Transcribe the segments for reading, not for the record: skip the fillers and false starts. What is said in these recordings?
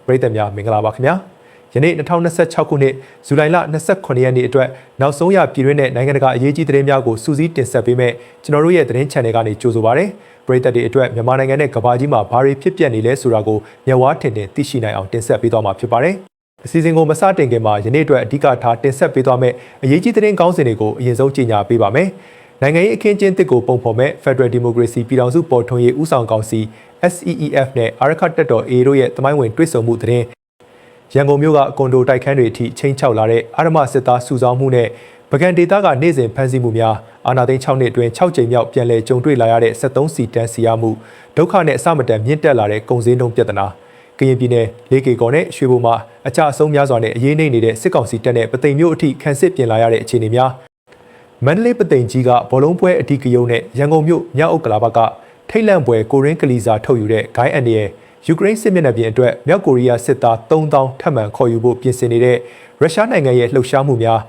ပရိသတ်များမင်္ဂလာပါခင်ဗျာယနေ့2026ခုနှစ်ဇူလိုင်လ29ရက်နေ့အတွက်နောက်ဆုံးရပြည်တွင်းနဲ့နိုင်ငံတကာအရေးကြီးသတင်းများကိုစူးစီးတင်ဆက်ပေးမဲ့ကျွန်တော်တို့ရဲ့သတင်း channel ကနေကြိုဆိုပါရစေပရိသတ်တွေအတွက်မြန်မာနိုင်ငံနဲ့ကမ္ဘာကြီးမှာဘာတွေဖြစ်ပျက်နေလဲဆိုတာကိုမျက်ဝါးထင်ထင်သိရှိနိုင်အောင်တင်ဆက်ပေးသွားမှာဖြစ်ပါတယ်အစီအစဉ်ကိုမစတင်ခင်မှာယနေ့အတွက်အဓိကထားတင်ဆက်ပေးသွားမဲ့အရေးကြီးသတင်းကောင်းစင်တွေကိုအရင်ဆုံးကြေညာပေးပါမယ်နိုင်ငံရေးအခင်းကျင်းသစ်ကိုပုံဖော်မဲ့ Federal Democracy ပြည်ထောင်စုပေါ်ထွန်းရေးဦးဆောင်ကောင်စီ SEEF နဲ့အာရခတက်တော် A တို့ရဲ့တမိုင်းဝင်တွေ့ဆုံမှုသတင်းရန်ကုန်မြို့ကကွန်ဒိုတိုက်ခန်းတွေအထိချိန်ချောက်လာတဲ့အာရမစစ်သားစုဆောင်းမှုနဲ့ပကံဒေသကနေ့စဉ်ဖမ်းဆီးမှုများအာဏာသိမ်း6နှစ်အတွင်း6ကြိမ်မြောက်ပြန်လည်ကြုံတွေ့လာရတဲ့73စီတန်းစီရမှုဒုက္ခနဲ့အစမတန်မြင့်တက်လာတဲ့ကုန်စည်နှုန်းပြဿနာကရင်ပြည်နယ်လေးကေကော်နဲ့ရွှေဘိုမှာအကြအဆုံးများစွာနဲ့အရေးနှိမ့်နေတဲ့စစ်ကောင်စီတပ်နဲ့ပသိမ်မြို့အထိခန့်စစ်ပြင်လာရတဲ့အခြေအနေများမန္တလေးပသိမ်ကြီးကဘောလုံးပွဲအဓိကရုဏ်းနဲ့ရန်ကုန်မြို့မြောက်ဥက္ကလာဘကထိတ်လန့်ပွဲကိုရင်းကလီစာထုတ်ယူတဲ့ဂိုင်းအန်ရဲ့ယူကရိန်းစစ်မျက်နှာပြင်အတွက်မြောက်ကိုရီးယားစစ်သား3000ထပ်မံခေါ်ယူဖို့ပြင်ဆင်နေတဲ့ရုရှားနိုင်ငံရဲ့လှုပ်ရှားမှုမျာ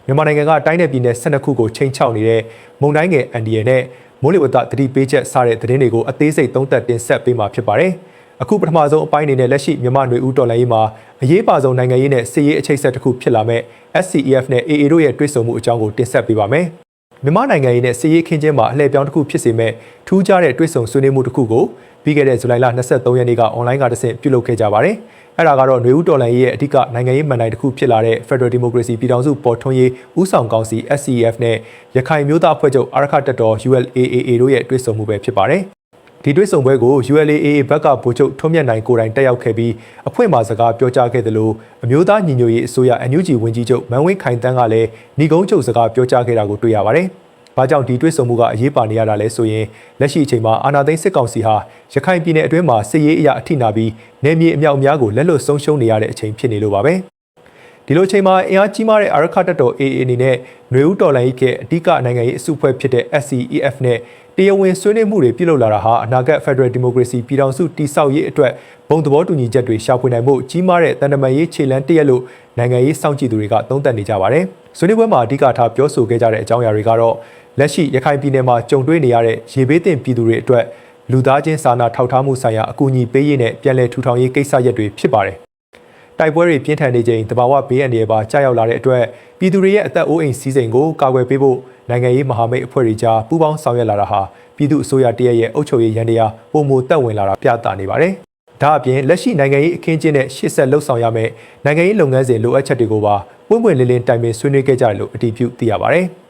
းမြန်မာနိုင်ငံကတိုင်းနယ်ပြည်နယ်12ခုကိုချိန်ချောက်နေတဲ့မုန်တိုင်းငယ်အန်ဒီရဲ့နဲ့မိုးလေဝသသတိပေးချက်စတဲ့သတင်းတွေကိုအသေးစိတ်သုံးသပ်တင်ဆက်ပေးမှာဖြစ်ပါတယ်။အခုပထမဆုံးအပိုင်းအနေနဲ့လက်ရှိမြန်မာຫນွေဦးတော်လှန်ရေးမှာအရေးပါဆုံးနိုင်ငံရေးနဲ့စစ်ရေးအခြေဆက်တစ်ခုဖြစ်လာမဲ့ SCEF နဲ့ AA တို့ရဲ့တွေ့ဆုံမှုအကြောင်းကိုတင်ဆက်ပေးပါမယ်။မြန်မာနိုင်ငံရေးနဲ့စစ်ရေးခင်းကျင်းမှာအလှည့်ပြောင်းတစ်ခုဖြစ်စေမဲ့ထူးခြားတဲ့တွေ့ဆုံဆွေးနွေးမှုတစ်ခုကိုပြီးခဲ့တဲ့ဇူလိုင်လ23ရက်နေ့ကအွန်လိုင်းကတဆင့်ပြုလုပ်ခဲ့ကြပါတယ်။အဲ့ဒါကတော့ຫນွေဦးတော်လှန်ရေးရဲ့အဓိကနိုင်ငံရေးမန်တိုင်တစ်ခုဖြစ်လာတဲ့ Federal Democracy ပြည်ထောင်စုပေါ်ထွန်းရေးဦးဆောင်ကောင်စီ SCEF နဲ့ရခိုင်မျိုးသားအဖွဲ့ချုပ်အာရခတက်တော် ULAAA တို့ရဲ့တွေ့ဆုံမှုပဲဖြစ်ပါတယ်။ဒီတွေ့ဆုံပွဲကို ULAAA ဘက်ကဗိုလ်ချုပ်ထွန်းမြတ်နိုင်ကိုယ်တိုင်တက်ရောက်ခဲ့ပြီးအဖွဲ့မှစကားပြောကြားခဲ့တယ်လို့အမျိုးသားညီညွတ်ရေးအစိုးရ NUG ဝန်ကြီးချုပ်မန်းဝင်းခိုင်တန်းကလည်းညီကုန်းချုပ်စကားပြောကြားခဲ့တာကိုတွေ့ရပါတယ်။ဘာကြောင့်ဒီတွေ့ဆုံမှုကအရေးပါနေရတာလဲဆိုရင်လက်ရှိအချိန်မှာအာဏာသိမ်းစစ်ကောင်စီဟာရခိုင်ပြည်နယ်အတွင်းမှာစစ်ရေးအရာအထိနာပြီးနယ်မြေအမြောက်အများကိုလက်လွတ်ဆုံးရှုံးနေရတဲ့အချိန်ဖြစ်နေလို့ပါပဲဒီလိုအချိန်မှာအင်အားကြီးမားတဲ့အာရခတက်တော် AA အနေနဲ့ຫນွေဦးတော်လှန်ရေးကအဓိကနိုင်ငံရေးအစုအဖွဲ့ဖြစ်တဲ့ SCEF နဲ့တရားဝင်ဆွေးနွေးမှုတွေပြုလုပ်လာတာဟာအနာဂတ် Federal Democracy ပြည်ထောင်စုတည်ဆောက်ရေးအတွက်ဘုံသဘောတူညီချက်တွေရှာဖွေနိုင်ဖို့ကြီးမားတဲ့တန်တမာရေးခြေလှမ်းတစ်ရပ်လို့နိုင်ငံရေးစောင့်ကြည့်သူတွေကသုံးသပ်နေကြပါတယ်ဆွေးနွေးပွဲမှာအဓိကထားပြောဆိုခဲ့ကြတဲ့အကြောင်းအရာတွေကတော့လက်ရှိရခိုင်ပြည်နယ်မှာကြုံတွေ့နေရတဲ့ရေဘေးသင့်ပြည်သူတွေအတွက်လူသားချင်းစာနာထောက်ထားမှုဆိုင်ရာအကူအညီပေးရေးနဲ့ပြန်လည်ထူထောင်ရေးကိစ္စရပ်တွေဖြစ်ပါတယ်။တိုက်ပွဲတွေပြင်းထန်နေချိန်တဘာဝဘေးအန္တရာယ်ပါကြာရောက်လာတဲ့အတွက်ပြည်သူတွေရဲ့အသက်အိုးအိမ်စည်းစိမ်ကိုကာကွယ်ပေးဖို့နိုင်ငံရေးမဟာမိတ်အဖွဲ့တွေကြားပူးပေါင်းဆောင်ရွက်လာတာဟာပြည်သူအစိုးရတရက်ရဲ့အုပ်ချုပ်ရေးရန်တရားပုံမတက်ဝင်လာတာပြသနေပါတယ်။ဒါအပြင်လက်ရှိနိုင်ငံရေးအခင်းကျင်းတဲ့ရှေ့ဆက်လှုပ်ဆောင်ရမယ့်နိုင်ငံရေးလုပ်ငန်းစဉ်လိုအပ်ချက်တွေကိုပါပွင့်ပွင့်လင်းလင်းတိုင်ပင်ဆွေးနွေးခဲ့ကြတယ်လို့အတည်ပြုသိရပါတယ်။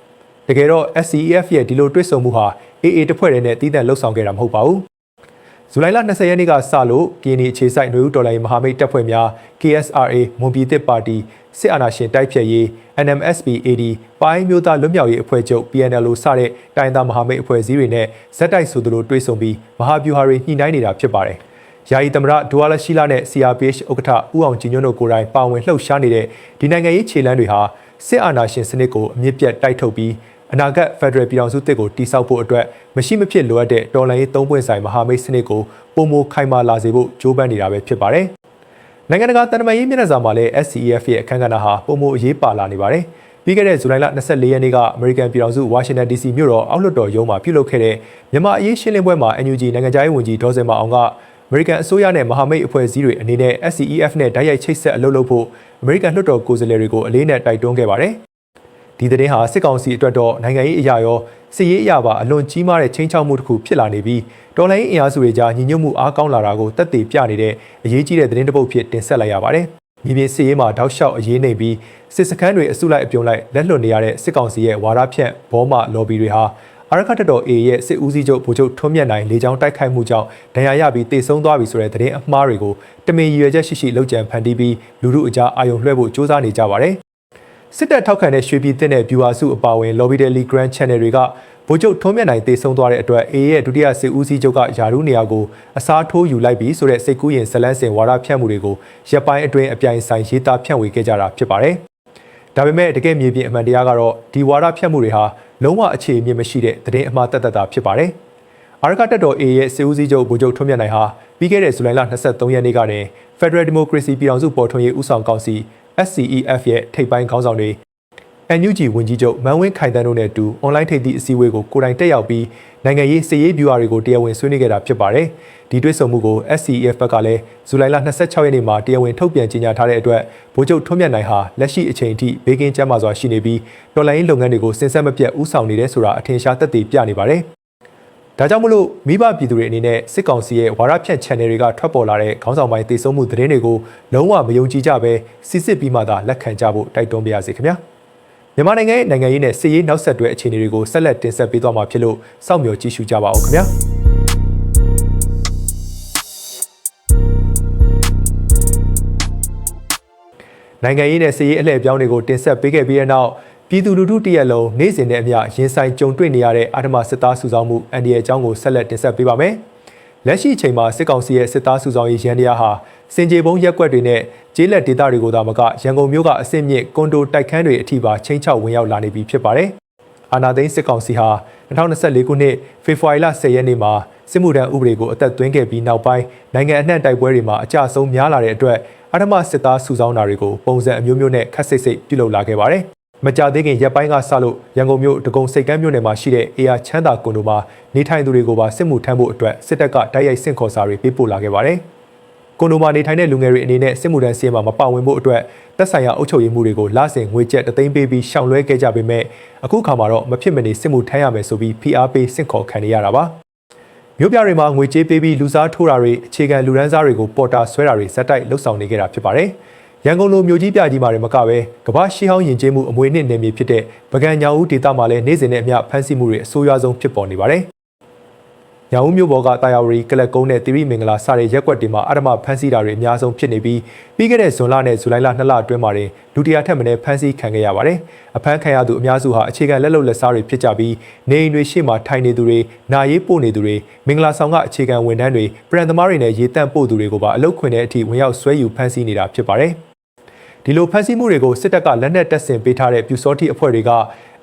တကယ်တော့ SCEF ရဲ့ဒီလိုတွေ့ဆုံမှုဟာ AA တဖွဲ့တည်းနဲ့တည်တံ့လှုပ်ဆောင်ခဲ့တာမဟုတ်ပါဘူး။ဇူလိုင်လ20ရက်နေ့ကစလို့ပြည်내အခြေစိုက်ຫນွေဦးတော်လှန်ရေးမဟာမိတ်တပ်ဖွဲ့များ KSRA မွန်ပြည်သစ်ပါတီစစ်အာဏာရှင်တိုက်ဖျက်ရေး NMSP-AD ပိုင်းမျိုးသားလွတ်မြောက်ရေးအဖွဲ့ချုပ် PNLO စတဲ့တိုင်းသားမဟာမိတ်အဖွဲ့အစည်းတွေနဲ့ဇက်တိုက်ဆိုသလိုတွေ့ဆုံပြီးမဟာဗျူဟာတွေညှိနှိုင်းနေတာဖြစ်ပါတယ်။ယာယီသမရဒူဝါလရှိလာနဲ့ CRPH ဥက္ကဋ္ဌဦးအောင်ကြည်ညွန့်တို့ကိုယ်တိုင်ပါဝင်လှုပ်ရှားနေတဲ့ဒီနိုင်ငံရေးခြေလှမ်းတွေဟာစစ်အာဏာရှင်စနစ်ကိုအမြင့်ပြတ်တိုက်ထုတ်ပြီးအနာဂတ် Federal ပြည်ထောင်စုတစ်ကိုတည်ဆောက်ဖို့အတွက်မရှိမဖြစ်လိုအပ်တဲ့တော်လှန်ရေးသုံးပွင့်ဆိုင်မဟာမိတ်စနစ်ကိုပုံမခိုင်မာလာစေဖို့ကြိုးပမ်းနေတာပဲဖြစ်ပါတယ်။နိုင်ငံတကာတန်တမာရေးမျက်နှာစာမှာလည်း SCEF ရဲ့အခမ်းကဏ္ဍဟာပုံမအရေးပါလာနေပါတယ်။ပြီးခဲ့တဲ့ဇူလိုင်လ24ရက်နေ့ကအမေရိကန်ပြည်ထောင်စုဝါရှင်တန် DC မြို့တော်အောက်လွှတ်တော်ရုံးမှာပြုလုပ်ခဲ့တဲ့မြန်မာအရေးရှင်းလင်းပွဲမှာ NUG နိုင်ငံခြားရေးဝန်ကြီးဒေါ်စင်မအောင်ကအမေရိကန်အစိုးရနဲ့မဟာမိတ်အဖွဲ့အစည်းတွေအနေနဲ့ SCEF နဲ့တိုက်ရိုက်ချိတ်ဆက်အလုပ်လုပ်ဖို့အမေရိကန်လွှတ်တော်ကိုယ်စားလှယ်တွေကိုအလေးနဲ့တိုက်တွန်းခဲ့ပါတယ်။ဒီသတင်းဟာစစ်ကောင်စီအတွက်တော့နိုင်ငံရေးအရာရောစစ်ရေးအရာပါအလွန်ကြီးမားတဲ့ချိန်ချောက်မှုတစ်ခုဖြစ်လာနေပြီးတော်လှန်ရေးအင်အားစုတွေကြားညီညွတ်မှုအားကောင်းလာတာကိုတက်တည်ပြနေတဲ့အရေးကြီးတဲ့သတင်းတစ်ပုဒ်ဖြစ်တင်ဆက်လိုက်ရပါတယ်။မြေပြင်စစ်ရေးမှာတောက်လျှောက်အရေးနေပြီးစစ်စခန်းတွေအစုလိုက်အပြုံလိုက်လက်လွတ်နေရတဲ့စစ်ကောင်စီရဲ့ဝါဒဖြန့်ဘောမလော်ဘီတွေဟာအာရခတက်တော် A ရဲ့စစ်ဦးစီးချုပ်ဗိုလ်ချုပ်ထွန်းမြတ်နိုင်လေကြောင်းတိုက်ခိုက်မှုကြောင့်ဒဏ်ရာရပြီးတေဆုံးသွားပြီဆိုတဲ့သတင်းအမှားတွေကိုတမင်ရည်ရွယ်ချက်ရှိရှိလုပ်ကြံဖန်တီးပြီးလူထုအကြားအာရုံလွှဲဖို့စ조사နေကြပါတယ်။စစ်တပ်ထောက်ခံတဲ့ရွှေပြည်သစ်နဲ့ဗျူဟာစုအပါအဝင် Lobby Daily Grand Channel တွေကဗိုလ်ချုပ်ထွန်းမြတ်နိုင်တေဆုံးသွားတဲ့အတွက် A ရဲ့ဒုတိယစစ်ဦးစီးချုပ်ကယာရုနေရာကိုအစားထိုးယူလိုက်ပြီးဆိုတဲ့စိတ်ကူးရင်ဇလန်းစင်ဝါဒဖြန့်မှုတွေကိုရပ်ပိုင်းအတွင်းအပြိုင်ဆိုင်ရေးသားဖြန့်ဝေခဲ့ကြတာဖြစ်ပါတယ်။ဒါပေမဲ့တကယ်မြေပြင်အမှန်တရားကတော့ဒီဝါဒဖြန့်မှုတွေဟာလုံးဝအခြေအမြစ်မရှိတဲ့သတင်းအမှားတသက်တာဖြစ်ပါတယ်။အာရခတက်တော် A ရဲ့စစ်ဦးစီးချုပ်ဗိုလ်ချုပ်ထွန်းမြတ်နိုင်ဟာပြီးခဲ့တဲ့ဇူလိုင်လ23ရက်နေ့ကနေ Federal Democracy ပြည်ထောင်စုပေါ်ထွန်းရေးဦးဆောင်ကောင်စီSCEF ရဲ့ထိပ်ပိုင်းခေါင်းဆောင်တွေ NUG ဝန်ကြီးချုပ်မန်ဝင်းခိုင်တန်းတို့နဲ့အတူအွန်လိုင်းထိပ်သီးအစည်းအဝေးကိုကိုယ်တိုင်တက်ရောက်ပြီးနိုင်ငံရေးစစ်ရေးဗျူဟာတွေကိုတရားဝင်ဆွေးနွေးခဲ့တာဖြစ်ပါတယ်။ဒီတွေ့ဆုံမှုကို SCEF ဘက်ကလည်းဇူလိုင်လ26ရက်နေ့မှာတရားဝင်ထုတ်ပြန်ကြေညာထားတဲ့အတွက်ဗိုလ်ချုပ်ထွန်းမြတ်နိုင်ဟာလက်ရှိအချိန်အထိဘေးကင်းကျန်းမာစွာရှိနေပြီးတော်လှန်ရေးလုပ်ငန်းတွေကိုစင်ဆက်မပြတ်ဦးဆောင်နေတယ်ဆိုတာအထင်ရှားသက်သေပြနေပါတယ်။ဒါကြောင့်မလို့မိဘပြည်သူတွေအနေနဲ့စစ်ကောင်စီရဲ့ဝါဒဖြန့် channel တွေကထွက်ပေါ်လာတဲ့ခေါင်းဆောင်ပိုင်းတည်ဆုံမှုသတင်းတွေကိုလုံးဝမယုံကြည်ကြဘဲစစ်စစ်ပြီးမှသာလက်ခံကြဖို့တိုက်တွန်းပါရစေခင်ဗျာ။မြန်မာနိုင်ငံရဲ့နိုင်ငံရေးနဲ့စစ်ရေးနောက်ဆက်တွဲအခြေအနေတွေကိုဆက်လက်တင်ဆက်ပေးသွားမှာဖြစ်လို့စောင့်မျှော်ကြည့်ရှုကြပါဦးခင်ဗျာနိုင်ငံရေးနဲ့စစ်ရေးအလှည့်ပြောင်းတွေကိုတင်ဆက်ပေးခဲ့ပြီးတဲ့နောက်ပြည်သူလူထုတရက်လုံးနေ့စဉ်နဲ့အမျှရင်ဆိုင်ကြုံတွေ့နေရတဲ့အာဓမစစ်သားစုဆောင်မှုအန်ဒီရဲ့အကြောင်းကိုဆက်လက်တင်ဆက်ပေးပါမယ်။လက်ရှိအချိန်မှာစစ်ကောင်စီရဲ့စစ်သားစုဆောင်ရေးရန်တရားဟာစင်ကြေဘုံရက်ကွက်တွေနဲ့ကျေးလက်ဒေသတွေကိုသာမကရန်ကုန်မြို့ကအဆင့်မြင့်ကွန်ဒိုတိုက်ခန်းတွေအထိပါချင်းချောက်ဝင်ရောက်လာနေပြီဖြစ်ပါတယ်။အာဏာသိမ်းစစ်ကောင်စီဟာ2024ခုနှစ်ဖေဖော်ဝါရီလ10ရက်နေ့မှာစစ်မှုထမ်းဥပဒေကိုအသက်သွင်းခဲ့ပြီးနောက်ပိုင်းနိုင်ငံအနှံ့တိုက်ပွဲတွေမှာအကြအဆုံးများလာတဲ့အတွက်အာဓမစစ်သားစုဆောင်တာတွေကိုပုံစံအမျိုးမျိုးနဲ့ခက်စိတ်စိတ်ပြုလုပ်လာခဲ့ပါတယ်။မကြသေးခင်ရက်ပိုင်းကစလို့ရန်ကုန်မြို့ဒဂုံစိတ်ကမ်းမြို့နယ်မှာရှိတဲ့အေယာချမ်းသာကွန်ဒိုမှာနေထိုင်သူတွေကိုပါစစ်မှုထမ်းဖို့အတွက်စစ်တပ်ကတိုက်ရိုက်ဆင့်ခေါ်စာတွေပေးပို့လာခဲ့ပါတယ်။ကွန်ဒိုမှာနေထိုင်တဲ့လူငယ်တွေအနေနဲ့စစ်မှုထမ်းစီးရင်မှာမပါဝင်ဖို့အတွက်သက်ဆိုင်ရာအုပ်ချုပ်ရေးမှုတွေကိုလစဉ်ငွေကျပ်3သိန်းပေးပြီးရှောင်လွှဲခဲ့ကြပေမဲ့အခုခါမှာတော့မဖြစ်မနေစစ်မှုထမ်းရမယ်ဆိုပြီးဖိအားပေးဆင့်ခေါ်ခံနေရတာပါ။မြို့ပြတွေမှာငွေကြေးပေးပြီးလူစားထိုးတာတွေအခြေခံလူရန်စားတွေကိုပေါ်တာဆွဲတာတွေဇက်တိုက်လှုပ်ဆောင်နေကြတာဖြစ်ပါတယ်။ရန်ကုန်လိုမြို့ကြီးပြကြီးမှာတွေမကပဲကမ္ဘာရှီဟောင်းယဉ်ကျေးမှုအမွေအနှစ်နယ်မြေဖြစ်တဲ့ပကံညောင်ဦးဒေသမှာလည်းနေ့စဉ်နဲ့အမျှဖမ်းဆီးမှုတွေအဆိုးရွားဆုံးဖြစ်ပေါ်နေပါတယ်။ညောင်ဦးမြို့ပေါ်ကတာယာဝရီကလကုန်းနဲ့တိရိမင်္ဂလာစတဲ့ရက်ကွက်တွေမှာအာဓမဖမ်းဆီးတာတွေအများဆုံးဖြစ်နေပြီးပြီးခဲ့တဲ့ဇွန်လနဲ့ဇူလိုင်လ2လအတွင်းမှာတင်လူတရာထက်မနည်းဖမ်းဆီးခံခဲ့ရပါတယ်။အဖမ်းခံရသူအများစုဟာအခြေခံလက်လုပ်လက်စားတွေဖြစ်ကြပြီးနေအိမ်တွေရှေ့မှာထိုင်နေသူတွေနာရေးပို့နေသူတွေမင်္ဂလာဆောင်ကအခြေခံဝန်ထမ်းတွေပရန်သမားတွေနဲ့ရေတန့်ပို့သူတွေကိုပါအလုတ်ခွင်တဲ့အထိဝင်ရောက်ဆွဲယူဖမ်းဆီးနေတာဖြစ်ပါတယ်။ဒီလိုဖမ်းဆီးမှုတွေကိုစစ်တပ်ကလက်နက်တပ်ဆင်ပေးထားတဲ့ပြူစောတိအဖွဲ့တွေက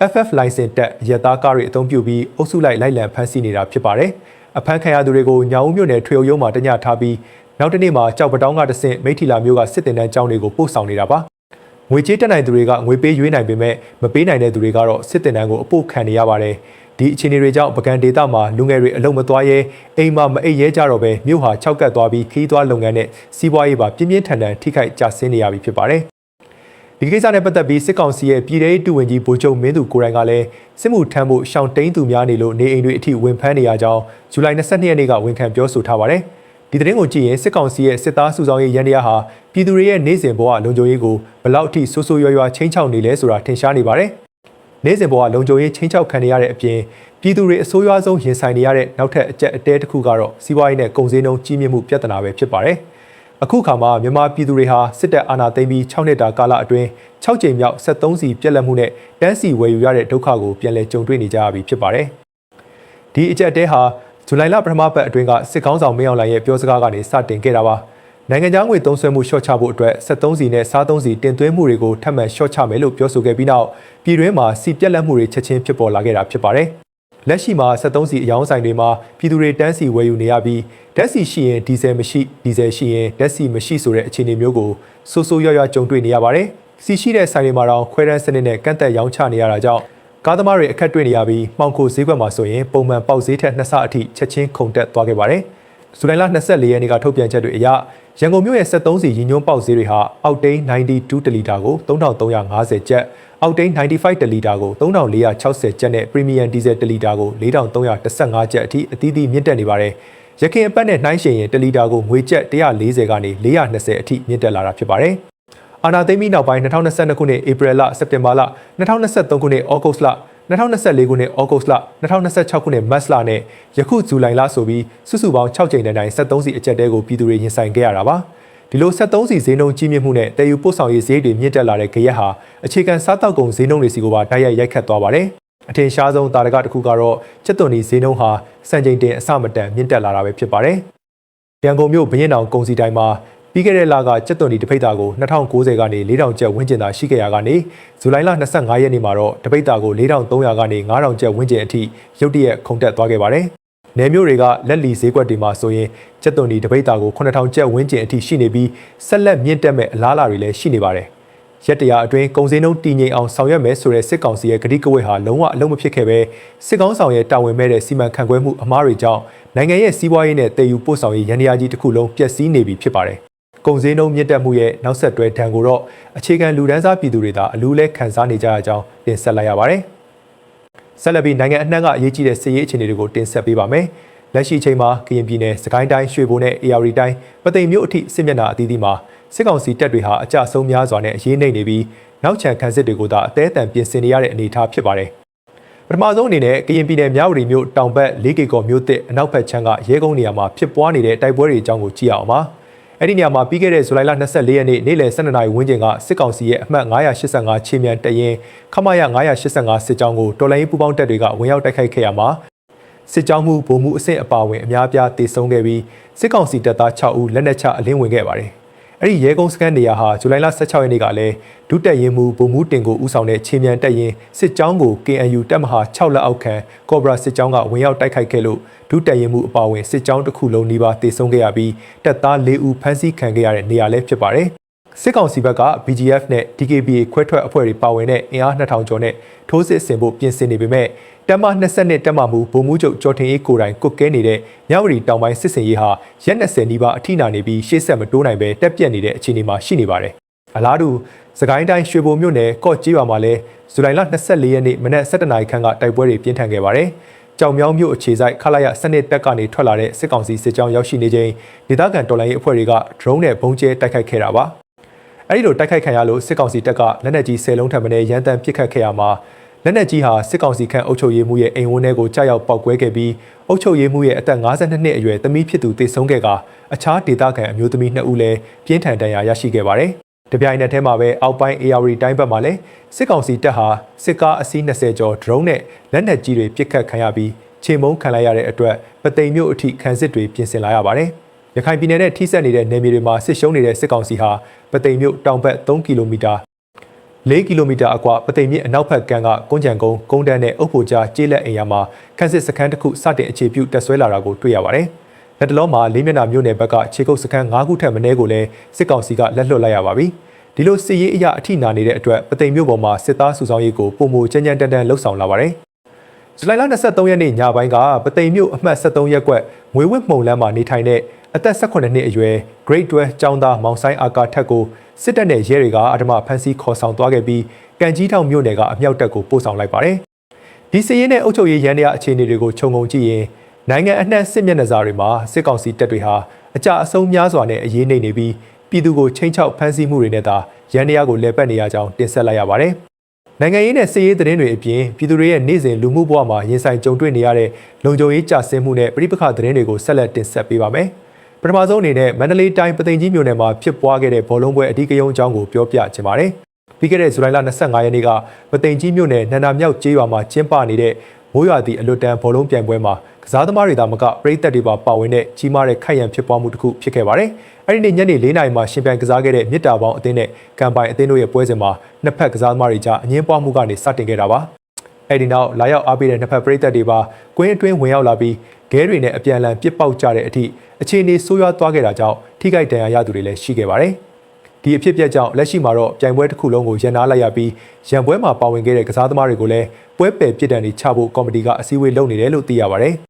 FF လိုင်စင်တက်ရတာကားတွေအသုံးပြုပြီးအုပ်စုလိုက်လံဖမ်းဆီးနေတာဖြစ်ပါတယ်။အဖမ်းခံရသူတွေကိုညောင်ဦးမြို့နယ်ထွေအုပ်ရုံးမှာတညထားပြီးနောက်တစ်နေ့မှာကြောက်ပတောင်းကတဆင့်မိထီလာမြို့ကစစ်တင်တန်းကျောင်းတွေကိုပို့ဆောင်နေတာပါ။ငွေကြေးတက်နိုင်သူတွေကငွေပေးရွေးနိုင်ပေမဲ့မပေးနိုင်တဲ့သူတွေကတော့စစ်တင်တန်းကိုအပို့ခံနေရပါတယ်။ဒီအခြေအနေတွေကြောင့်ပကံဒေသမှာလူငယ်တွေအလုံးမသွားရဲအိမ်မှာမအိပ်ရဲကြတော့ပဲမြို့ဟာခြောက်ကပ်သွားပြီးခီးသွွားလုပ်ငန်းနဲ့စီးပွားရေးပါပြင်းပြင်းထန်ထန်ထိခိုက်ကျဆင်းနေရပြီဖြစ်ပါတယ်။ဒီကိစ္စနဲ့ပတ်သက်ပြီးစစ်ကောင်စီရဲ့ပြည်ထောင်စုဝန်ကြီးဗိုလ်ချုပ်မင်းသူကိုရိုင်းကလည်းစစ်မှုထမ်းဖို့ရှောင်တိန်သူများနေလို့နေအိမ်တွေအထိဝင်ဖမ်းနေရကြောင်းဇူလိုင်22ရက်နေ့ကဝန်ခံပြောဆိုထားပါတယ်။ဒီသတင်းကိုကြည့်ရင်စစ်ကောင်စီရဲ့စစ်သားစုဆောင်ရေးရန်တရားဟာပြည်သူတွေရဲ့နေစဉ်ဘဝလုံခြုံရေးကိုဘယ်လောက်အထိဆိုးဆိုးရွားရွားချင်းချောက်နေလဲဆိုတာထင်ရှားနေပါတယ်။နေစဉ်ဘဝလုံခြုံရေးချင်းချောက်ခံနေရတဲ့အပြင်ပြည်သူတွေအဆိုးရွားဆုံးရင်ဆိုင်နေရတဲ့နောက်ထပ်အကျက်အတဲတစ်ခုကတော့စီးပွားရေးနဲ့ကုန်စည်နှုန်းကြီးမြင့်မှုပြဿနာပဲဖြစ်ပါတယ်။အခုခါမှာမြန်မာပြည်သူတွေဟာစစ်တပ်အာဏာသိမ်းပြီး6နှစ်တာကာလအတွင်း6ကြိမ်မြောက်73စီပြက်လက်မှုနဲ့တန်းစီဝယ်ယူရတဲ့ဒုက္ခကိုပြန်လည်ကြုံတွေ့နေကြရပြီဖြစ်ပါတယ်။ဒီအကျက်တဲဟာဇူလိုင်လပထမပတ်အတွင်းကစစ်ကောင်းဆောင်မင်းအောင်လှိုင်ရဲ့ပြောစကားကနေစတင်ခဲ့တာပါ။နိုင်ငံခြားငွေသုံးစွဲမှုလျှော့ချဖို့အတွက်73စီနဲ့စားသုံးစီတင်သွင်းမှုတွေကိုထပ်မံလျှော့ချမယ်လို့ပြောဆိုခဲ့ပြီးနောက်ပြည်တွင်းမှာစီပြက်လက်မှုတွေချက်ချင်းဖြစ်ပေါ်လာခဲ့တာဖြစ်ပါတယ်။လက်ရှိမှာ73စီအယောင်းဆိုင်တွေမှာပြည်သူတွေတန်းစီဝယ်ယူနေရပြီးဓာတ်ဆီရှိရင်ဒီဇယ်မရှိဒီဇယ်ရှိရင်ဓာတ်ဆီမရှိဆိုတဲ့အခြေအနေမျိုးကိုဆိုးဆိုးရွားရွားကြုံတွေ့နေရပါတယ်။စီရှိတဲ့ဆိုင်တွေမှာတော့ခွဲတန်းစနစ်နဲ့ကန့်သက်ရောင်းချနေရတာကြောင့်ကားသမားတွေအခက်တွေ့နေရပြီးမှောင်ခိုဈေးကွက်မှာဆိုရင်ပုံမှန်ပေါက်ဈေးထက်2ဆအထိချက်ချင်းခုန်တက်သွားခဲ့ပါတယ်။ဇူလိုင်လ24ရက်နေ့ကထုတ်ပြန်ချက်တွေအရရန်ကုန်မြို့ရဲ့73စီရင်းညွှန်းပေါက်ဈေးတွေဟာအောက်တိန်း92တလီတာကို3350ကျပ်အောက်တိန်း95တလီတာကို3460ကျပ်နဲ့ပရီမီယံဒီဇယ်တလီတာကို4315ကျပ်အထိအသီးသီးမြင့်တက်နေပါတယ်။ရခိုင်အပတ်နဲ့နှိုင်းယှဉ်ရင်တလီတာကိုငွေကျပ်140ကနေ420အထိမြင့်တက်လာတာဖြစ်ပါတယ်။အာဏာသိမ်းပြီးနောက်ပိုင်း2022ခုနှစ်ဧပြီလစက်တင်ဘာလ2023ခုနှစ်ဩဂုတ်လ2024ခုနှစ်ဩဂုတ်လ2026ခုနှစ်မတ်လနဲ့ယခုဇူလိုင်လဆိုပြီးစုစုပေါင်း6ကြိမ်တိုင်73စီအကျက်တဲကိုပြည်သူတွေရင်ဆိုင်ခဲ့ရတာပါဒီလို73စီဈေးနှုန်းကြီးမြင့်မှုနဲ့တည်ယူပို့ဆောင်ရေးဈေးတွေမြင့်တက်လာတဲ့ကြရက်ဟာအခြေခံစားတောက်ကုန်ဈေးနှုန်းတွေစီကိုပါတိုက်ရိုက်ရိုက်ခတ်သွားပါတယ်အထင်ရှားဆုံးတာရကတစ်ခုကတော့ကျက်သွန်ဒီဈေးနှုန်းဟာစံချိန်တင်အဆမတန်မြင့်တက်လာတာပဲဖြစ်ပါတယ်ရန်ကုန်မြို့ဘရင်တောင်ကုန်စည်တိုင်းမှာပြီးခဲ့တဲ့လကကျက်သွန်ဒီတပိတ်တာကို2090ကနေ4000ကျပ်ဝန်းကျင်သာရှိခဲ့ရကနေဇူလိုင်လ25ရက်နေ့မှာတော့တပိတ်တာကို4300ကနေ9000ကျပ်ဝန်းကျင်အထိရုတ်တရက်ခုန်တက်သွားခဲ့ပါတယ်။နယ်မြို့တွေကလက်လီဈေးကွက်တွေမှာဆိုရင်ကျက်သွန်ဒီတပိတ်တာကို9000ကျပ်ဝန်းကျင်အထိရှိနေပြီးဆက်လက်မြင့်တက်မဲ့အလားအလာတွေလည်းရှိနေပါတယ်။ ရက်တရာအတွင်းကုန်စည်နှုန်းတည်ငြိမ်အောင်ဆောင်ရွက်မယ်ဆိုတဲ့စစ်ကောင်စီရဲ့ကတိကဝတ်ဟာလုံးဝအလုံးမဖြစ်ခဲ့ပဲစစ်ကောင်ဆောင်ရဲ့တာဝန်မဲ့တဲ့စီမံခန့်ခွဲမှုအမှားတွေကြောင့်နိုင်ငံရဲ့စီးပွားရေးနဲ့တည်ယူပို့ဆောင်ရေးရန်ရာကြီးတစ်ခုလုံးပျက်စီးနေပြီဖြစ်ပါတယ်။ကုန်စည်နှုန်းမြင့်တက်မှုရဲ့နောက်ဆက်တွဲဒဏ်ကိုတော့အခြေခံလူဒန်းစားပြည်သူတွေသာအလူးလဲခံစားနေကြရကြောင်းတင်ဆက်လိုက်ရပါတယ်။ဆက်လက်ပြီးနိုင်ငံအနှံ့ကအရေးကြီးတဲ့စစ်ရေးအခြေအနေတွေကိုတင်ဆက်ပေးပါမယ်။လက်ရှိအချိန်မှာကရင်ပြည်နယ်စကိုင်းတိုင်းရွှေဘိုနဲ့အေရဝတီတိုင်းပသိမ်မြို့အထိစစ်မျက်နှာအသီးသီးမှာစစ်ကောင်စီတပ်တွေဟာအကြဆုံးများစွာနဲ့အရေးနှိမ့်နေပြီးနောက်ချန်ခံစစ်တွေကိုသာအသေးအတန်ပြင်ဆင်နေရတဲ့အနေအထားဖြစ်ပါတယ်။ပထမဆုံးအနေနဲ့ကရင်ပြည်နယ်မြဝတီမြို့တောင်ဘက်၄ကီကောမြို့သစ်အနောက်ဘက်ခြမ်းကရဲကုန်းနေရာမှာဖြစ်ပွားနေတဲ့တိုက်ပွဲတွေအကြောင်းကိုကြည့်အောင်ပါ။အဲ့ဒီနေရာမှာပြီးခဲ့တဲ့ဇူလိုင်လ24ရက်နေ့နေ့လယ်12နာရီဝန်းကျင်ကစစ်ကောင်စီရဲ့အမှတ်985ခြေမြန်တပ်ရင်းခမရ985စစ်ကြောင်းကိုတော်လိုင်းပူပေါင်းတပ်တွေကဝင်ရောက်တိုက်ခိုက်ခဲ့ရမှာစစ်ကြောင်းမှုဗိုလ်မှုအဆင့်အပါအဝင်အများအပြားတေဆုံးခဲ့ပြီးစစ်ကောင်စီတပ်သား6ဦးလက်နက်ချအလင်းဝင်ခဲ့ပါတယ်။အဲ့ဒီရဲကုန်းစခန်းနေရာဟာဇူလိုင်လ16ရက်နေ့ကလည်းဒုတက်ရင်မှုဗိုလ်မှုတင်ကိုဦးဆောင်တဲ့ခြေမြန်တပ်ရင်းစစ်ကြောင်းကို KNU တပ်မဟာ6လက်အောက်ခံကော့ဘရာစစ်ကြောင်းကဝင်ရောက်တိုက်ခိုက်ခဲ့လို့ဒုတက်ရင်မှုအပါအဝင်စစ်ကြောင်းတစ်ခုလုံးနီးပါးတေဆုံးခဲ့ရပြီးတပ်သား4ဦးဖမ်းဆီးခံခဲ့ရတဲ့နေရာလည်းဖြစ်ပါတယ်။စစ်ကောင်စီဘက်က BGF နဲ့ DKBA ခွဲထွက်အဖွဲ့တွေပါဝင်တဲ့အင်အား2000ကျော်နဲ့ထိုးစစ်ဆင်ဖို့ပြင်ဆင်နေပေမဲ့တပ်မ22တပ်မမှုဗိုလ်မှူးချုပ်ကျော်ထင်အေးကိုတိုင်ကွတ်ကဲနေတဲ့မြဝတီတောင်ပိုင်းစစ်စင်ရေးဟာရက်20နီးပါးအထိနာနေပြီးရှေ့ဆက်မတိုးနိုင်ပဲတက်ပြက်နေတဲ့အခြေအနေမှာရှိနေပါတယ်။အလားတူစကိုင်းတိုင်းရွှေဘိုမြို့နယ်ကော့ကြီးရွာမှာလည်းဇူလိုင်လ24ရက်နေ့မနက်7:00နာရီခန့်ကတိုက်ပွဲတွေပြင်းထန်ခဲ့ပါတယ်။ကြောင်မြောင်းမြို့အခြေစိုက်ခလာရစနစ်တပ်ကနေထွက်လာတဲ့စစ်ကောင်စီစစ်ကြောင်းရောက်ရှိနေချိန်ဒေသခံတော်လှန်ရေးအဖွဲ့တွေက drone နဲ့ပုံကျဲတိုက်ခိုက်ခဲ့တာပါ။အဲဒီလိုတိုက်ခိုက်ခံရလို့စစ်ကောင်စီတပ်ကလက်နက်ကြီး10လုံးထပ်မံရန်တမ်းပစ်ခတ်ခဲ့ရမှာလက်နက်ကြီးဟာစစ်ကောင်စီခန့်အုပ်ချုပ်ရေးမှူးရဲ့အိမ်ဝန်းထဲကိုကြားရောက်ပောက်ကွဲခဲ့ပြီးအုပ်ချုပ်ရေးမှူးရဲ့အသက်52နှစ်အရွယ်သမီးဖြစ်သူတေဆုံးခဲ့ကအခြားဒေသခံအမျိုးသမီး2ဦးလည်းပြင်းထန်ဒဏ်ရာရရှိခဲ့ပါတယ်။တပြိုင်နက်တည်းမှာပဲအောက်ပိုင်း AR တိုင်းဘက်မှာလည်းစစ်ကောင်စီတပ်ဟာစစ်ကားအစီး20ကျော် drone နဲ့လက်နက်ကြီးတွေပစ်ခတ်ခံရပြီးခြေမုံခံလိုက်ရတဲ့အတွက်ပသိမ်မြို့အထိခံစစ်တွေပြင်ဆင်လာရပါတယ်။ရခိုင်ပြည်နယ်နဲ့ထိစပ်နေတဲ့နယ်မြေတွေမှာစစ်ရှုံးနေတဲ့စစ်ကောင်စီဟာပသိမ်မြို့တောင်ဘက်3ကီလိုမီတာ4ကီလိုမီတာအကွာပသိမ်မြစ်အနောက်ဘက်ကမ်းကကုန်းကြံကုန်းကုန်းတန်းနဲ့အုပ်ဖို့ကြားကျေးလက်အိမ်ယာမှာခန်းစစ်စခန်းတစ်ခုစတင်အခြေပြုတက်ဆွဲလာတာကိုတွေ့ရပါတယ်။လက်တလုံးမှာလေးမျက်နှာမြို့နယ်ဘက်ကခြေကုပ်စခန်း9ခုထက်မနည်းကိုလည်းစစ်ကောင်စီကလက်လွတ်လိုက်ရပါပြီ။ဒီလိုစစ်ရေးအရာအထိနာနေတဲ့အတွက်ပသိမ်မြို့ပေါ်မှာစစ်သားစုဆောင်းရေးကိုပုံမူကြမ်းကြမ်းတမ်းတမ်းလှုပ်ဆောင်လာပါတယ်။ဇူလိုင်လ23ရက်နေ့ညပိုင်းကပသိမ်မြို့အမှတ်73ရပ်ကွက်ငွေဝက်မှုံလမ်းမှာနေထိုင်တဲ့အသက်18နှစ်အရွယ် Grade 12ကျောင်းသားမောင်ဆိုင်အာကာထက်ကိုစစ်တပ်နဲ့ရဲတွေကအဓမ္မဖမ်းဆီးခေါ်ဆောင်သွားခဲ့ပြီးကံကြီးထောင်မြို့နယ်ကအမြောက်တပ်ကိုပို့ဆောင်လိုက်ပါတယ်။ဒီစစ်ရေးနဲ့အုပ်ချုပ်ရေးရန်တရားအခြေအနေတွေကိုခြုံငုံကြည့်ရင်နိုင်ငံအနှံ့စစ်မျက်နှာစာတွေမှာစစ်ကောင်စီတပ်တွေဟာအကြအဆုံးများစွာနဲ့အရေးနှိမ့်နေပြီးပြည်သူကိုချိန်ချောက်ဖမ်းဆီးမှုတွေနဲ့သာရန်တရားကိုလဲပတ်နေရကြောင်းတင်ဆက်လိုက်ရပါတယ်။နိုင်ငံရေးနဲ့စစ်ရေးသတင်းတွေအပြင်ပြည်သူတွေရဲ့နေ့စဉ်လူမှုဘဝမှာရင်ဆိုင်ကြုံတွေ့နေရတဲ့လုံခြုံရေးကြဆင်းမှုနဲ့ပြည်ပခသတင်းတွေကိုဆက်လက်တင်ဆက်ပေးပါမယ်။ပထမဆုံးအနေနဲ့မန္တလေးတိုင်းပသိမ်ကြီးမြို့နယ်မှာဖြစ်ပွားခဲ့တဲ့ဘောလုံးပွဲအဓိကရုဏ်းအကြောင်းကိုပြောပြချင်ပါတယ်။ပြီးခဲ့တဲ့ဇူလိုင်လ25ရက်နေ့ကပသိမ်ကြီးမြို့နယ်နန္ဒာမြောက်ကျေးရွာမှာကျင်းပနေတဲ့မိုးရွာသည့်အလွတ်တန်းဘောလုံးပြိုင်ပွဲမှာကစားသမားတွေသာမကပရိသတ်တွေပါဝင်တဲ့ကြီးမားတဲ့ခိုက်ရန်ဖြစ်ပွားမှုတစ်ခုဖြစ်ခဲ့ပါတယ်။အဲဒီနေ့ညနေ4:00နာရီမှာရှင်ပြိုင်ကစားခဲ့တဲ့မြစ်တာပေါင်းအသင်းနဲ့ကံပိုင်အသင်းတို့ရဲ့ပွဲစဉ်မှာနှစ်ဖက်ကစားသမားတွေကြားအငင်းပွားမှုကနေစတင်ခဲ့တာပါ။အဲဒီနောက်လာရောက်အားပေးတဲ့နှစ်ဖက်ပရိသတ်တွေပါကွင်းအတွင်းဝင်ရောက်လာပြီးခဲတွေနဲ့အပြန်အလှန်ပစ်ပေါက်ကြတဲ့အထိအခြေအနေဆိုးရွားသွားခဲ့တာကြောင့်ထိခိုက်ဒဏ်ရာရသူတွေလည်းရှိခဲ့ပါတယ်။ဒီအဖြစ်အပျက်ကြောင့်လက်ရှိမှာတော့ပြိုင်ပွဲတစ်ခုလုံးကိုရန်နာလိုက်ရပြီးရန်ပွဲမှာပါဝင်ခဲ့တဲ့ကစားသမားတွေကိုလည်းပွဲပယ်ပြစ်ဒဏ်တွေချဖို့ကော်မတီကအစည်းအဝေးလုပ်နေတယ်လို့သိရပါတယ်။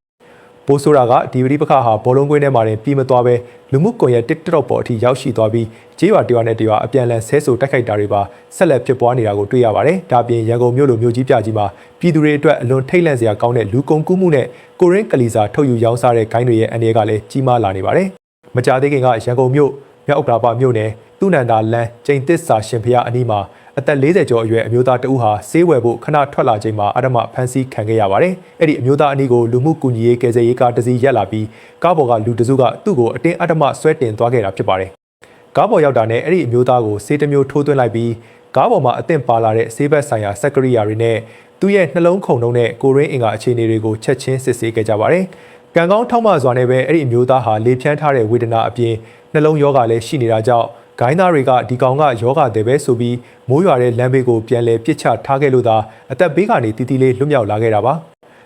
ပိုးဆိုးတာကဒီပဋိပက္ခဟာဘောလုံးကွင်းထဲမှာတင်ပြီးမသွားပဲလူမှုကွန်ရက် TikTok ပေါ်အထိရောက်ရှိသွားပြီးကျေးရွာတရွာနဲ့တရွာအပြန်အလှန်ဆဲဆိုတိုက်ခိုက်တာတွေပါဆက်လက်ဖြစ်ပွားနေတာကိုတွေ့ရပါတယ်။ဒါပြင်ရန်ကုန်မြို့လိုမြို့ကြီးပြကြီးမှာပြည်သူတွေအတွက်အလွန်ထိတ်လန့်စရာကောင်းတဲ့လူကုန်ကူးမှုနဲ့ကိုရင်းကလီစာထုတ်ယူရောင်းစားတဲ့ဂိုင်းတွေရဲ့အန္တရာယ်ကလည်းကြီးမားလာနေပါတယ်။မကြာသေးခင်ကရန်ကုန်မြို့မြောက်ဥက္ကလာပမြို့နယ်သူနန္ဒာလန်းကျိန်သစ္စာရှင်ဖျားအနီးမှာအသက်40ကျော်အရွယ်အမျိုးသားတဦးဟာဆေးဝယ်ဖို့ခဏထွက်လာချိန်မှာအဓမ္မဖမ်းဆီးခံခဲ့ရပါတယ်။အဲ့ဒီအမျိုးသားအနီးကိုလူမှုကူညီရေးကယ်ဆယ်ရေးကားတစ်စီးရက်လာပြီးကားပေါ်ကလူတစုကသူ့ကိုအတင်းအဓမ္မဆွဲတင်သွားခဲ့တာဖြစ်ပါတယ်။ကားပေါ်ရောက်တာနဲ့အဲ့ဒီအမျိုးသားကိုဆေးတစ်မျိုးထိုးသွင်းလိုက်ပြီးကားပေါ်မှာအသင့်ပါလာတဲ့ဆေးဘက်ဆိုင်ရာစက်ကရိယာတွေနဲ့သူ့ရဲ့နှလုံးခုန်နှုံးနဲ့ကိုရင်းအင်္ဂါအခြေအနေတွေကိုချက်ချင်းစစ်ဆေးခဲ့ကြပါတယ်။ကံကောင်းထောက်မစွာနဲ့ပဲအဲ့ဒီအမျိုးသားဟာလေဖြန်းထားတဲ့ဝေဒနာအပြင်နှလုံးရောဂါလည်းရှိနေတာကြောင့်ဂိုင်းသားတွေကဒီကောင်ကယောဂတဲ့ပဲဆိုပြီးမိုးရွာတဲ့လမ်းဘေးကိုပြန်လဲပစ်ချထားခဲ့လို့သာအသက်ဘေးကနေတီးတီးလေးလွတ်မြောက်လာခဲ့တာပါ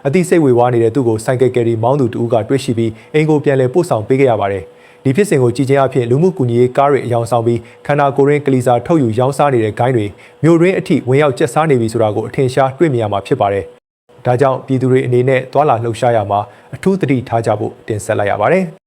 အသိစိတ်ဝေဝါးနေတဲ့သူ့ကိုဆိုင်ကယ်ကယ်ရီမောင်းသူတူကတွေ့ရှိပြီးအိမ်ကိုပြန်လဲပို့ဆောင်ပေးခဲ့ရပါတယ် ဒီဖြစ်စဉ်ကိုကြည်ချင်းအဖြစ်လူမှုကူညီရေးကားတွေအယောင်ဆောင်ပြီးခန္ဓာကိုယ်ရင်းကလီစာထုတ်ယူရောင်းစားနေတဲ့ဂိုင်းတွေမြို့ရင်းအထိဝင်ရောက်ကျက်စားနေပြီဆိုတာကိုအထင်ရှားတွေ့မြင်ရမှာဖြစ်ပါတယ်။ဒါကြောင့်ပြည်သူတွေအနေနဲ့သွာလာလှုပ်ရှားရမှာအထူးသတိထားကြဖို့တင်ဆက်လိုက်ရပါတယ်။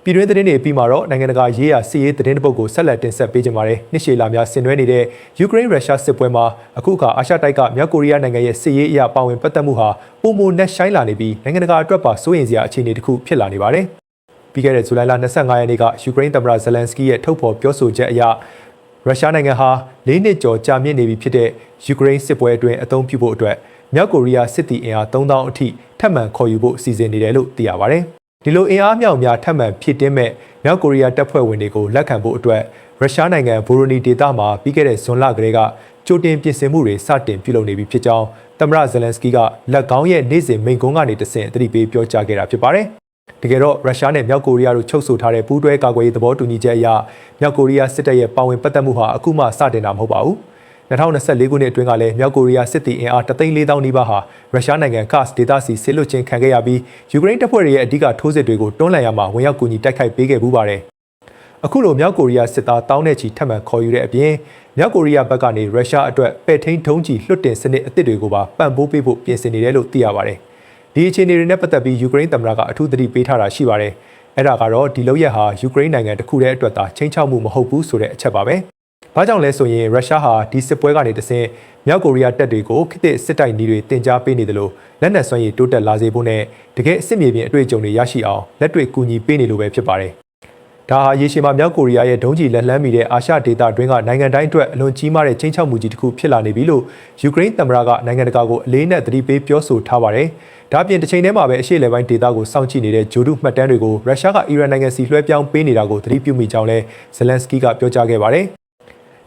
ပြည်တွင်းသတင်းတွေပြီးမှာတော့နိုင်ငံတကာရေးရာစစ်ရေးသတင်းတပုတ်ကိုဆက်လက်တင်ဆက်ပေးကြပါမယ်။နှစ်ရှည်လာများဆင်နွှဲနေတဲ့ယူကရိန်းရုရှားစစ်ပွဲမှာအခုအခါအာရှတိုက်ကမြောက်ကိုရီးယားနိုင်ငံရဲ့စစ်ရေးအရာပါဝင်ပတ်သက်မှုဟာပုံမနက်ရှိုင်းလာနေပြီးနိုင်ငံတကာအတွက်ပါစိုးရိမ်စရာအခြေအနေတစ်ခုဖြစ်လာနေပါတယ်။ပြီးခဲ့တဲ့ဇူလိုင်လ25ရက်နေ့ကယူကရိန်းသမ္မတဇလန်စကီရဲ့ထုတ်ဖော်ပြောဆိုချက်အရရုရှားနိုင်ငံဟာ၄နှစ်ကျော်ကြာမြင့်နေပြီဖြစ်တဲ့ယူကရိန်းစစ်ပွဲအတွင်းအသုံးပြုဖို့အတွက်မြောက်ကိုရီးယားစစ်သည်အင်အား3000အထိထပ်မံခေါ်ယူဖို့စီစဉ်နေတယ်လို့သိရပါတယ်။ဒီလိုအင်အားမြောက်များထပ်မံဖြည့်တင်းမဲ့မြောက်ကိုရီးယားတပ်ဖွဲ့ဝင်တွေကိုလက်ခံဖို့အတွက်ရုရှားနိုင်ငံဗိုရိုနီဒေသမှာပြီးခဲ့တဲ့ဇွန်လကလေးကကြိုတင်ပြင်ဆင်မှုတွေစတင်ပြုလုပ်နေပြီဖြစ်ကြောင်းသမ္မတဇလန်စကီကလက်ကောင်းရဲ့နေ့စဉ်မိန့်ခွန်းကနေတဆင့်အသိပေးပြောကြားခဲ့တာဖြစ်ပါတယ်။တကယ်တော့ရုရှားနဲ့မြောက်ကိုရီးယားတို့ချုပ်ဆိုထားတဲ့ပူးတွဲကာကွယ်ရေးသဘောတူညီချက်အရမြောက်ကိုရီးယားစစ်တပ်ရဲ့ပါဝင်ပတ်သက်မှုဟာအခုမှစတင်တာမဟုတ်ပါဘူး။2024ခုနှစ်အတွင်းကလည်းမြောက်ကိုရီးယားစစ်သည်အင်အား3,400,000နီးပါးဟာရုရှားနိုင်ငံကတ်စ်ဒေသစီစစ်လွတ်ခြင်းခံခဲ့ရပြီးယူကရိန်းတပ်ဖွဲ့တွေရဲ့အဓိကထိုးစစ်တွေကိုတွန်းလှန်ရမှာဝင်ရောက်ကူညီတိုက်ခိုက်ပေးခဲ့ပူးပါတယ်။အခုလိုမြောက်ကိုရီးယားစစ်သားတောင်းတဲ့ချီထပ်မံခေါ်ယူတဲ့အပြင်မြောက်ကိုရီးယားဘက်ကနေရုရှားအတွက်ပဲ့ထိန်းဒုံးကျည်လွှတ်တင်စနစ်အသစ်တွေကိုပါပံ့ပိုးပေးဖို့ပြင်ဆင်နေတယ်လို့သိရပါတယ်။ဒီအခြေအနေတွေနဲ့ပတ်သက်ပြီးယူကရိန်းသမ္မတကအထူးသတိပေးထားတာရှိပါတယ်။အဲ့ဒါကတော့ဒီလုပ်ရက်ဟာယူကရိန်းနိုင်ငံတစ်ခုတည်းအတွက်သာချိန်ချောက်မှုမဟုတ်ဘူးဆိုတဲ့အချက်ပါပဲ။ဘာကြောင့်လဲဆိုရင်ရုရှားဟာဒီစစ်ပွဲကနေတဆင့်မြောက်ကိုရီးယားတပ်တွေကိုခေတ်သစ်စစ်တိုက်နည်းတွေတင် जा ပေးနေတယ်လို့လက်နက်စွမ်းရည်တိုးတက်လာစေဖို့နဲ့တကယ်အစ်စ်မြေပြင်အတွေ့အကြုံတွေရရှိအောင်လက်တွေ့ကူညီပေးနေလို့ပဲဖြစ်ပါတယ်။ဒါဟာရေရှည်မှာမြောက်ကိုရီးယားရဲ့ဒုံးကျည်လက်လှမ်းမီတဲ့အာရှဒေသတွင်းကနိုင်ငံတိုင်းအတွက်အလွန်ကြီးမားတဲ့ချိန်ချောက်မှုကြီးတစ်ခုဖြစ်လာနေပြီလို့ယူကရိန်းသမ္မတကနိုင်ငံတကာကိုအလေးနက်သတိပေးပြောဆိုထားပါတယ်။ဒါ့အပြင်တစ်ချိန်တည်းမှာပဲအရှေ့အလယ်ပိုင်းဒေသကိုစောင့်ကြည့်နေတဲ့ဂျိုဒုမှတ်တမ်းတွေကိုရုရှားကအီရန်နိုင်ငံစီလွှဲပြောင်းပေးနေတာကိုသတိပြုမိကြောင်းလည်းဇလန်စကီကပြောကြားခဲ့ပါတယ်။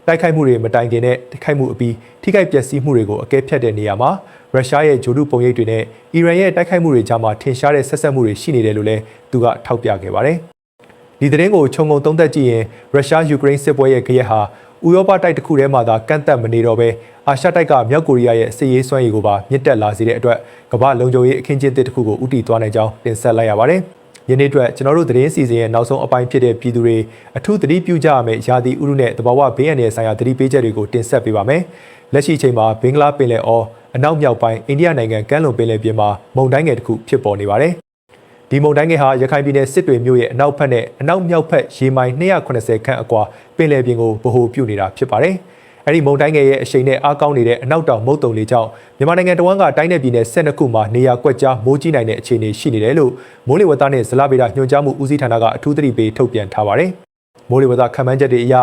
တိုက်ခိုက်မှုတွေမတိုင်ခင်နဲ့တိုက်ခိုက်မှုအပြီးထိခိုက်ပျက်စီးမှုတွေကိုအကဲဖြတ်တဲ့နေရာမှာရုရှားရဲ့ဂျိုဒုပုံရိပ်တွေနဲ့အီရန်ရဲ့တိုက်ခိုက်မှုတွေကြားမှာထင်ရှားတဲ့ဆက်ဆက်မှုတွေရှိနေတယ်လို့လည်းသူကထောက်ပြခဲ့ပါတယ်။ဒီသတင်းကိုခြုံငုံသုံးသပ်ကြည့်ရင်ရုရှားယူကရိန်းစစ်ပွဲရဲ့ကြရက်ဟာဥရောပတိုက်တစ်ခုထဲမှာသာကန့်သက်မနေတော့ဘဲအာရှတိုက်ကမြောက်ကိုရီးယားရဲ့စစ်ရေးစွမ်းရည်ကိုပါမြင့်တက်လာစေတဲ့အတွက်ကမ္ဘာလုံခြုံရေးအခင်းကျင်းတစ်ခုကိုဥတီသွားနိုင်ကြောင်းတင်ဆက်လိုက်ရပါတယ်။ယနေ့အတွက်ကျွန်တော်တို့သတင်းစီစဉ်ရဲ့နောက်ဆုံးအပိုင်းဖြစ်တဲ့ပြည်သူတွေအထူးသတိပြုကြရမယ့်ယာတီဥရုနဲ့တဘာဝဘေးအန္တရာယ်ဆိုင်ရာသတိပေးချက်တွေကိုတင်ဆက်ပေးပါမယ်။လက်ရှိချိန်မှာဘင်္ဂလားပင်လယ်အော်အနောက်မြောက်ပိုင်းအိန္ဒိယနိုင်ငံကမ်းလွန်ပင်လယ်ပြင်မှာမုန်တိုင်းငယ်တစ်ခုဖြစ်ပေါ်နေပါတယ်။ဒီမုန်တိုင်းငယ်ဟာရခိုင်ပြည်နယ်စစ်တွေမြို့ရဲ့အနောက်ဘက်နဲ့အနောက်မြောက်ဘက်ရေမိုင်290ခန့်အကွာပင်လယ်ပြင်ကိုဗဟိုပြုနေတာဖြစ်ပါတယ်။အဲ့ဒီမုန်တိုင်းငယ်ရဲ့အရှိန်နဲ့အားကောင်းနေတဲ့အနောက်တောင်မုတ်တုံလေကြောင့်မြန်မာနိုင်ငံတဝန်းကတိုင်းနယ်ပြည်နယ်12ခုမှာနေရာကွက်ကြားမိုးကြီးနိုင်တဲ့အခြေအနေရှိနေတယ်လို့မိုးလေဝသနဲ့ဇလဗေဒညွှန်ကြားမှုဦးစီးဌာနကအထူးသတိပေးထုတ်ပြန်ထားပါတယ်။မိုးလေဝသခန့်မှန်းချက်တွေအရ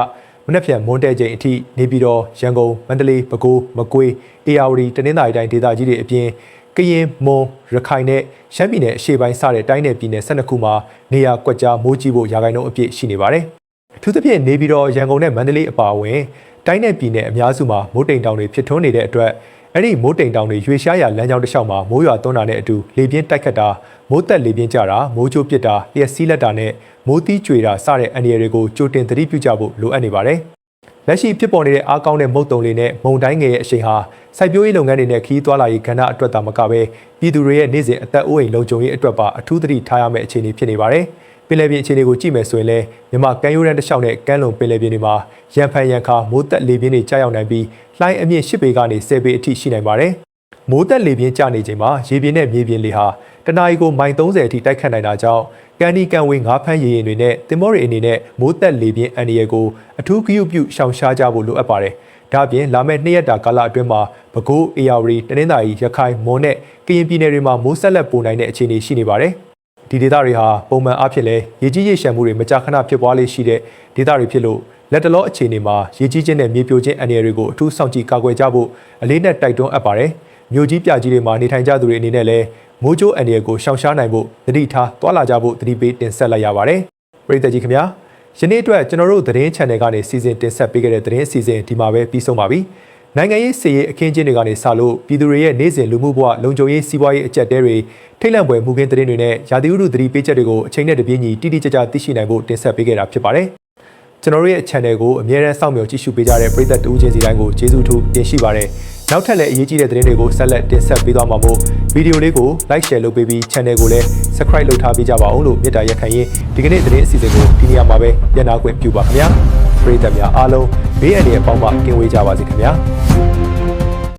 မနက်ဖြန်မွန်းတဲ့ချိန်အထိနေပြည်တော်ရန်ကုန်မန္တလေးပဲခူးမကွေးအေရဝတီတနင်္သာရီတိုင်းဒေသကြီးတွေအပြင်ကရင်မွန်ရခိုင်နဲ့ရှမ်းပြည်နယ်အရှေ့ပိုင်းစတဲ့တိုင်းနယ်ပြည်နယ်12ခုမှာနေရာကွက်ကြားမိုးကြီးဖို့ရာခိုင်နှုန်းအပြည့်ရှိနေပါတယ်။အထူးသဖြင့်နေပြည်တော်ရန်ကုန်နဲ့မန္တလေးအပါအဝင်တိုင်းနယ်ပြည်နယ်အများစုမှာမိုးတိမ်တောင်တွေဖြစ်ထွန်းနေတဲ့အတွက်အဲ့ဒီမိုးတိမ်တောင်တွေရွေရှားရလမ်းကြောင်းတစ်လျှောက်မှာမိုးရွာသွန်းတာနဲ့အတူလေပြင်းတိုက်ခတ်တာမိုးသက်လေပြင်းကျတာမိုးကြိုးပစ်တာလျှက်စီးလက်တာနဲ့မိုးသီးကြွေတာစတဲ့အန္တရာယ်တွေကိုကြိုတင်သတိပြုကြဖို့လိုအပ်နေပါတယ်။လက်ရှိဖြစ်ပေါ်နေတဲ့အားကောင်းတဲ့မုတ်တုံလေးနဲ့မုန်တိုင်းငယ်ရဲ့အရှိန်ဟာစိုက်ပျိုးရေးလုပ်ငန်းတွေနဲ့ခရီးသွားလာရေးကဏ္ဍအတွက်သာမကပဲပြည်သူတွေရဲ့နေ့စဉ်အသက်အိုးအိမ်လုံခြုံရေးအတွက်ပါအထူးသတိထားရမယ့်အခြေအနေဖြစ်နေပါတယ်။ပင်လယ်ပြင်အခြေအနေကိုကြည့်မယ်ဆိုရင်လည်းမြန်မာကမ်းရိုးတန်းတစ်လျှောက်နဲ့ကမ်းလွန်ပင်လယ်ပြင်တွေမှာရန်ဖန်ရန်ခါမိုးသက်လေပြင်းတွေကျရောက်နိုင်ပြီးလှိုင်းအမြင့်10ပေကနေ10ပေအထိရှိနိုင်ပါတယ်။မိုးသက်လေပြင်းကျနေချိန်မှာရေပြင်နဲ့မြေပြင်လေဟာတနအီကိုမိုင်30အထိတိုက်ခတ်နိုင်တာကြောင့်ကန်ဒီကန်ဝေးငါးဖမ်းရေရင်တွေနဲ့တင်မောတွေအနေနဲ့မိုးသက်လေပြင်းအန္တရာယ်ကိုအထူးဂရုပြုရှောင်ရှားကြဖို့လိုအပ်ပါတယ်။ဒါ့အပြင်လာမယ့်2ရက်တာကာလအတွင်းမှာပဲခူးအေရဝတီတနင်္သာရီရခိုင်မွန်နဲ့ကရင်ပြည်နယ်တွေမှာမိုးဆက်လက်ပိုနိုင်တဲ့အခြေအနေရှိနေပါတယ်။ဒီဒေသတွေဟာပုံမှန်အားဖြင့်လည်းရေကြီးရေရှမ်းမှုတွေမကြာခဏဖြစ်ပွားလေးရှိတဲ့ဒေသတွေဖြစ်လို့လက်တလောအခြေအနေမှာရေကြီးခြင်းနဲ့မြေပြိုခြင်းအန္တရာယ်တွေကိုအထူးစောင့်ကြည့်ကာကွယ်ကြဖို့အလေးနက်တိုက်တွန်းအပ်ပါတယ်။မြို့ကြီးပြကြီးတွေမှာနေထိုင်ကြသူတွေအနေနဲ့လည်းမိုးကြိုးအန္တရာယ်ကိုရှောင်ရှားနိုင်ဖို့သတိထားတွာလာကြဖို့သတိပေးတင်ဆက်လိုက်ရပါတယ်။ပရိသတ်ကြီးခင်ဗျာယနေ့အတွက်ကျွန်တော်တို့သတင်း channel ကနေစီစဉ်တင်ဆက်ပေးခဲ့တဲ့သတင်းအစီအစဉ်ဒီမှာပဲပြီးဆုံးပါပြီ။နိုင်ငံရေးစစ်ရေးအခင်းကျင်းတွေကနေစလို့ပြည်သူတွေရဲ့နေ့စဉ်လူမှုဘဝလုံခြုံရေးစီးပွားရေးအကျပ်တဲတွေထိတ်လန့်ဖွယ်မှုခင်းသတင်းတွေနဲ့ရာသီဥတုသတိပေးချက်တွေကိုအချိန်နဲ့တပြေးညီတိတိကျကျသိရှိနိုင်ဖို့တင်ဆက်ပေးခဲ့တာဖြစ်ပါတယ်။ကျွန်တော်တို့ရဲ့ channel ကိုအမြဲတမ်းစောင့်မျှော်ကြည့်ရှုပေးကြတဲ့ပရိသတ်တူးချင်းစီတိုင်းကိုကျေးဇူးထူးတင်ရှိပါတယ်။နောက်ထပ်လည်းအရေးကြီးတဲ့သတင်းတွေကိုဆက်လက်တင်ဆက်ပေးသွားမှာမို့ ဗီဒီယိုလေးကို like share လုပ်ပေးပြီး channel ကိုလည်း subscribe လုပ်ထားပေးကြပါဦးလို့မေတ္တာရက်ခံရင်းဒီကနေ့သတင်းအစီအစဉ်ကိုဒီနေရာမှာပဲညှနာခွင့်ပြုပါခင်ဗျာပရိသတ်များအားလုံးဘေးအန္တရာယ်ပေါင်းမှကင်းဝေးကြပါစေခင်ဗျာ